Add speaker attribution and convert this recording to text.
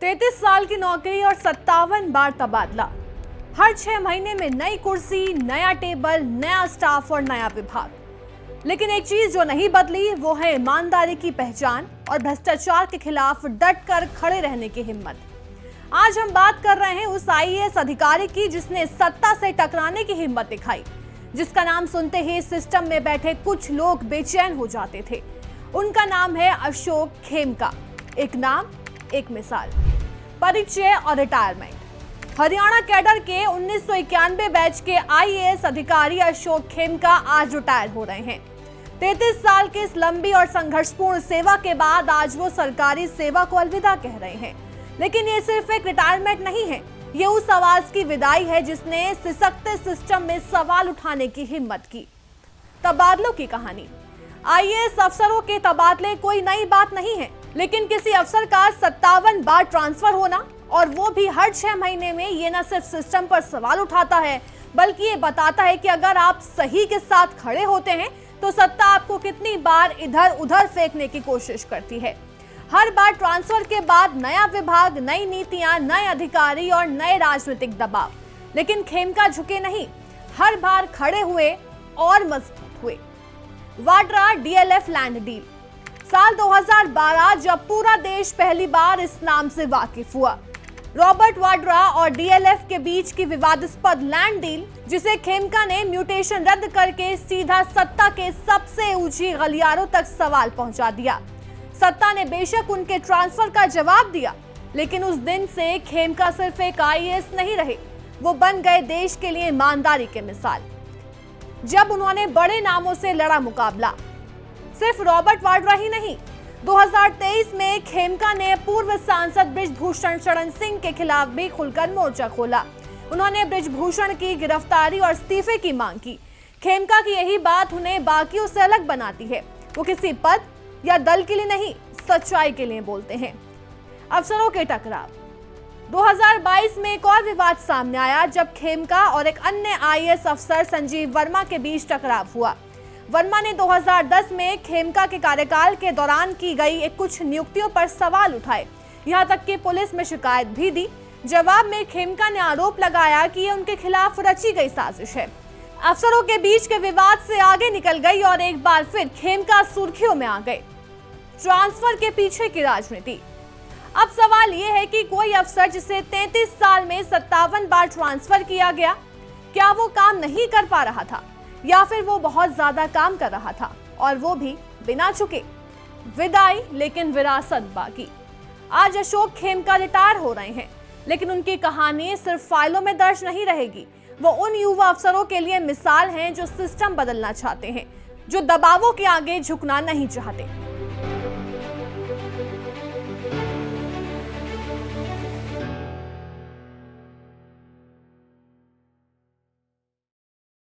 Speaker 1: 33 साल की नौकरी और 57 बार तबादला। हर 6 महीने में नई कुर्सी, नया टेबल, नया स्टाफ और नया विभाग। लेकिन एक चीज जो नहीं बदली वो है ईमानदारी की पहचान और भ्रष्टाचार के खिलाफ डट कर खड़े रहने की हिम्मत। आज हम बात कर रहे हैं उस आईएएस अधिकारी की जिसने सत्ता से टकराने की हिम्मत दिखाई, जिसका नाम सुनते ही सिस्टम में बैठे कुछ लोग बेचैन हो जाते थे। उनका नाम है अशोक खेमका। एक नाम, एक मिसाल, परिचय और रिटायरमेंट। हरियाणा कैडर के 1991 बैच के आईएएस अधिकारी अशोक खेमका आज रिटायर हो रहे हैं। 33 साल की इस लंबी और संघर्षपूर्ण सेवा के बाद आज वो सरकारी सेवा को अलविदा कह रहे हैं। लेकिन ये सिर्फ एक रिटायरमेंट नहीं है, ये उस आवाज की विदाई है जिसने सिसकते सिस्टम में सवाल उठाने की हिम्मत की। तबादलों की कहानी। आईएएस अफसरों के तबादले कोई नई बात नहीं है, लेकिन किसी अफसर का 57 बार ट्रांसफर होना और वो भी हर 6 महीने में, ये न सिर्फ सिस्टम पर सवाल उठाता है बल्कि ये बताता है कि अगर आप सही के साथ खड़े होते हैं तो सत्ता आपको कितनी बार इधर उधर फेंकने की कोशिश करती है। हर बार ट्रांसफर के बाद नया विभाग, नई नीतियां, नए अधिकारी और नए राजनीतिक दबाव। लेकिन खेमका झुके नहीं, हर बार खड़े हुए और मजबूत हुए। Vadra DLF land deal. साल 2012 जब पूरा देश पहली बार इस नाम से वाकिफ हुआ। रॉबर्ट वाड्रा और डीएलएफ के बीच की विवादास्पद लैंड डील, जिसे खेमका ने म्यूटेशन रद्द करके सीधा सत्ता के सबसे ऊंची गलियारों तक सवाल पहुंचा दिया। सत्ता ने बेशक उनके ट्रांसफर का जवाब दिया, लेकिन उस दिन से खेमका सिर्फ एक आईएएस नहीं रहे, वो बन गए देश के लिए ईमानदारी के मिसाल। जब उन्होंने बड़े नामों से लड़ा मुकाबला, सिर्फ रॉबर्ट वाड्रा ही नहीं, 2023 में खेमका ने पूर्व सांसद बृजभूषण शरण सिंह के खिलाफ भी खुलकर मोर्चा खोला। उन्होंने बृजभूषण की गिरफ्तारी और इस्तीफे की मांग की। खेमका की यही बात उन्हें बाकियों से अलग बनाती है। वो किसी पद या दल के लिए नहीं, सच्चाई के लिए बोलते हैं। अफसरों के टकराव। 2022 में एक और विवाद सामने आया जब खेमका और एक अन्य आईएएस अफसर संजीव वर्मा के बीच टकराव हुआ। वर्मा ने 2010 में खेमका के कार्यकाल के दौरान की गई एक कुछ नियुक्तियों पर सवाल उठाए, यहां तक कि पुलिस में शिकायत भी दी। जवाब में खेमका ने आरोप लगाया कि ये उनके खिलाफ रची गई साजिश है। अफसरों के बीच के विवाद से आगे निकल गई और एक बार फिर खेमका सुर्खियों में आ गए। ट्रांसफर के पीछे की राजनीति। अब सवाल ये है कि कोई अफसर जिसे 33 साल में 57 बार ट्रांसफर किया गया, क्या वो काम नहीं कर पा रहा था या फिर वो बहुत ज्यादा काम कर रहा था और वो भी बिना चुके? विदाई लेकिन विरासत बाकी। आज अशोक खेमका रिटायर हो रहे हैं, लेकिन उनकी कहानी सिर्फ फाइलों में दर्ज नहीं रहेगी। वो उन युवा अफसरों के लिए मिसाल हैं जो सिस्टम बदलना चाहते हैं, जो दबावों के आगे झुकना नहीं चाहते।